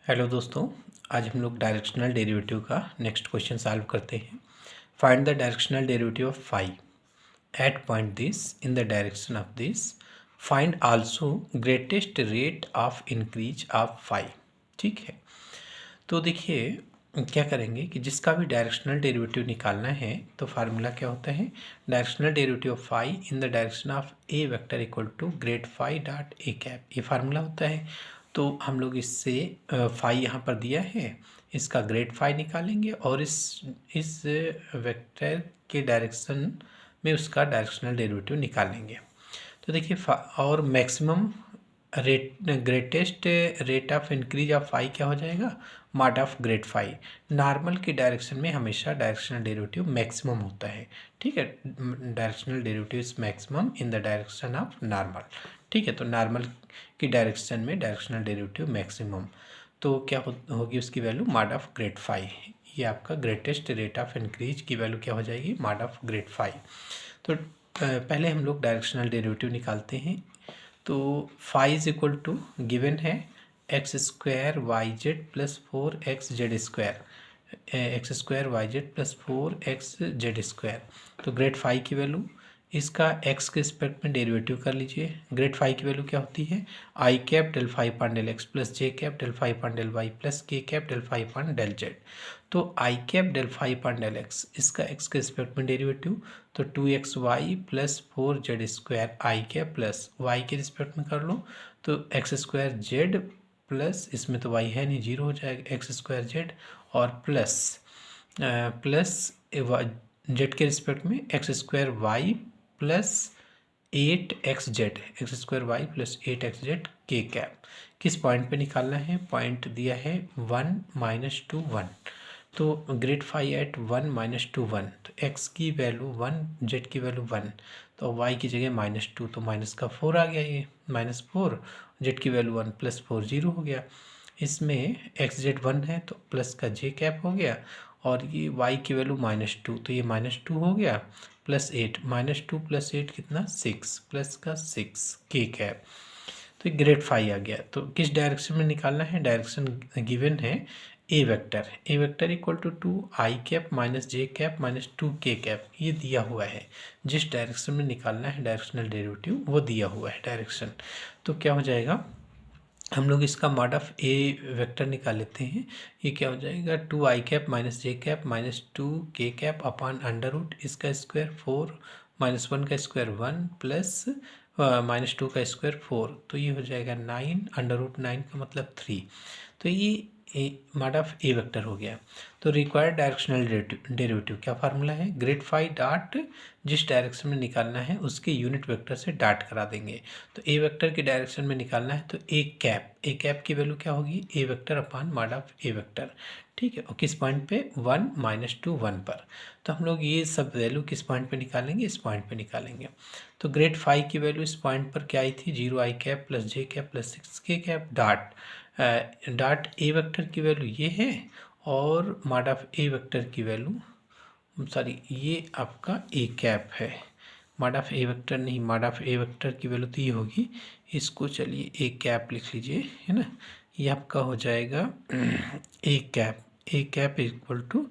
Hello दोस्तों, आज हम लोग डायरेक्शनल डेरिवेटिव का नेक्स्ट क्वेश्चन सॉल्व करते हैं। Find the directional derivative of phi at point this in the direction of this. Find also greatest rate of increase of phi. ठीक है, तो देखिए क्या करेंगे कि जिसका भी डायरेक्शनल डेरिवेटिव निकालना है तो फार्मूला क्या होता है, directional derivative of phi in the direction of A vector equal to grad phi dot A cap, ये फार्मूला होता है। तो हम लोग इससे फाई यहाँ पर दिया है, इसका ग्रेड फाई निकालेंगे और इस वेक्टर के डायरेक्शन में उसका डायरेक्शनल डेरिवेटिव निकालेंगे। तो देखिए और maximum greatest rate of increase of phi क्या हो जाएगा, mod of grad phi. Normal की डायरेक्शन में हमेशा डायरेक्शनल डेरिवेटिव मैक्सिमम होता है। ठीक है, directional derivative is maximum in the direction of normal. ठीक है, तो नॉर्मल की डायरेक्शन में डायरेक्शनल डेरिवेटिव मैक्सिमम, तो क्या होगी उसकी value mod of grad phi. ये आपका ग्रेटेस्ट रेट ऑफ इंक्रीज की वैल्यू क्या हो जाएगी, मॉड ऑफ ग्रेड फाई। तो पहले हम लोग डायरेक्शनल डेरिवेटिव निकालते हैं। तो phi is equal to given है X square Y Z plus 4xz square, X square Y Z plus 4xz square. तो ग्रेड फाई की वैल्यू, इसका एक्स के रिस्पेक्ट में डेरिवेटिव कर लीजिए। ग्रेड फाई की वैल्यू क्या होती है, I cap del phi upon del X plus J cap del phi upon del Y plus K cap del phi upon del Z. तो I cap del phi upon del x, इसका X के respect में derivative, तो 2xy plus 4z square आई cap plus Y के respect में कर लो तो x square Z plus, इसमें तो वाई है नहीं, जीरो हो जाएगा, एक्स स्क्वायर जेड और प्लस जेड के रिस्पेक्ट में x square y plus 8xz, x square y plus 8xz के कैप। किस पॉइंट पे निकालना है, पॉइंट दिया है 1 - 2 1। तो ग्रेड फाई एट 1 - 2 1, तो x की वैल्यू 1, z की वैल्यू 1, तो y की जगह -2, तो माइनस का 4 आ गया, ये -4, z की वैल्यू 1 प्लस 4 0 हो गया। इसमें xz 1 है तो प्लस का j कैप हो गया, और ये y की वैल्यू -2, तो ये -2 हो गया प्लस 8, -2 प्लस 8 कितना 6, प्लस का 6 के कैप। तो ग्रेड फाई आ गया। तो किस डायरेक्शन में निकालना है, डायरेक्शन गिवन है A vector equal to 2 I cap minus J cap minus 2 K cap, ये दिया हुआ है। जिस डायरेक्शन में निकालना है डायरेक्शनल डेरिवेटिव वो दिया हुआ है डायरेक्शन। तो क्या हो जाएगा, हम लोग इसका मॉड ऑफ ए वेक्टर निकाल लेते हैं। ये क्या हो जाएगा, 2 I cap minus J cap minus 2 K cap upon under root इसका स्क्वायर 4 -1 का स्क्वायर 1 प्लस -2 का स्क्वायर 4, तो ये हो जाएगा 9, अंडर रूट 9 का मतलब 3। तो ये मॉड ऑफ ए वेक्टर हो गया। तो रिक्वायर्ड डायरेक्शनल डेरिवेटिव क्या फार्मूला है, ग्रेड फाई डॉट जिस डायरेक्शन में निकालना है उसके यूनिट वेक्टर से डॉट करा देंगे। तो ए वेक्टर की डायरेक्शन में निकालना है तो ए कैप की वैल्यू क्या होगी, A vector upon mod of A vector. ठीक है, और किस पॉइंट पे 1 - 2 1 पर। तो हम लोग ये सब वैल्यू किस पॉइंट पे निकालेंगे, इस पॉइंट पे निकालेंगे। तो ग्रेड फाई की वैल्यू इस पॉइंट पर क्या आई थी, 0 आई cap plus J cap plus 6 के कैप डॉट ए वेक्टर की वैल्यू ये है, और मॉड ऑफ ए वेक्टर की वैल्यू, सॉरी ये आपका ए कैप है, मॉड ऑफ ए वेक्टर नहीं, मॉड ऑफ ए वेक्टर की वैल्यू तो ये होगी, इसको चलिए ए कैप लिख लीजिए, है ना। ये आपका हो जाएगा A cap equal to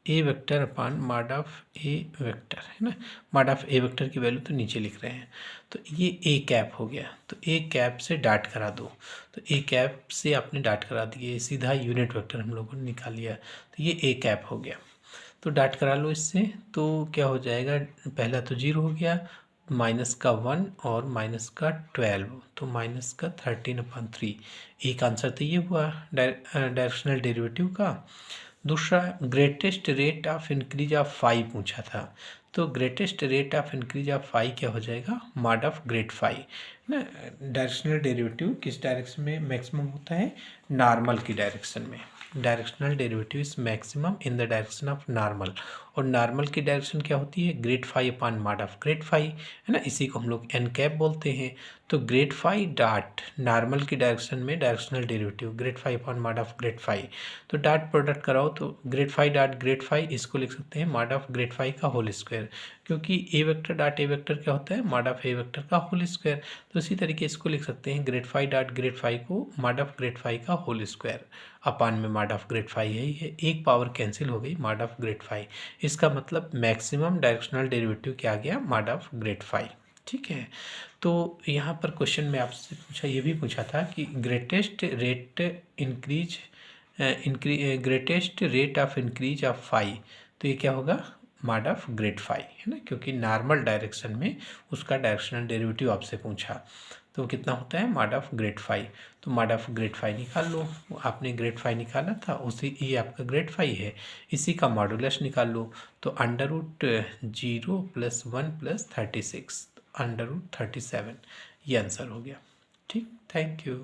A vector upon mod of A vector, है ना। मॉड ऑफ ए वेक्टर की वैल्यू तो नीचे लिख रहे हैं, तो ये ए कैप हो गया। तो ए कैप से डॉट करा दो, तो ए कैप से आपने डॉट करा दिए, सीधा यूनिट वेक्टर हम लोगों ने निकाल लिया, तो ये ए कैप हो गया। तो डॉट करा लो इससे, तो क्या हो जाएगा, पहला तो 0 हो गया, माइनस का 1 और माइनस का 12, तो माइनस का 13/3। एक आंसर तो ये हुआ डायरेक्शनल डेरिवेटिव का। दूसरा greatest rate of increase of phi पूछा था, तो greatest rate of increase of phi क्या हो जाएगा, मॉड ऑफ ग्रेड फाई ना। डायरेक्शनल डेरिवेटिव किस डायरेक्शन में मैक्सिमम होता है, नॉर्मल की डायरेक्शन में। Directional derivative is maximum in the direction of normal, और नॉर्मल की डायरेक्शन क्या होती है, grad phi upon mod of grad phi, है ना, इसी को हम लोग एन कैप बोलते हैं। तो ग्रेड फाई डॉट नॉर्मल की डायरेक्शन में directional derivative grad phi upon mod of grad phi, तो डॉट प्रोडक्ट कराओ तो grad phi dot grad phi, इसको लिख सकते हैं मॉड ऑफ ग्रेड फाई का होल स्क्वायर, क्योंकि a vector dot a vector क्या होता है, मॉड ऑफ ए वेक्टर का होल स्क्वायर। तो इसी तरीके इसको लिख सकते हैं grad phi dot grad phi को मॉड ऑफ ग्रेड फाई का होल स्क्वायर अपान में मॉड ऑफ ग्रेड फाई है, एक पावर कैंसिल हो गई, मॉड ऑफ ग्रेड फाई। इसका मतलब मैक्सिमम डायरेक्शनल डेरिवेटिव क्या आ गया, मॉड ऑफ ग्रेड फाई। ठीक है, तो यहाँ पर क्वेश्चन में आपसे पूछा, ये भी पूछा था कि greatest rate increase greatest rate of increase of phi, तो ये क्या होगा, मॉड ऑफ ग्रेड फाई, है ना, क्योंकि नॉर्मल डायरेक्शन में उसका डायरेक्शनल डेरिवेटिव आपसे पूछा, तो कितना होता है, मॉड ऑफ ग्रेड फाई। तो मॉड ऑफ ग्रेड फाई निकाल लो, आपने ग्रेड फाई निकाला था, उसी ये आपका ग्रेड फाई है, इसी का मॉडुलस निकाल लो, तो अंडर रूट 0 + 1 + 36, अंडर रूट 37, ये आंसर हो गया। ठीक, थैंक यू।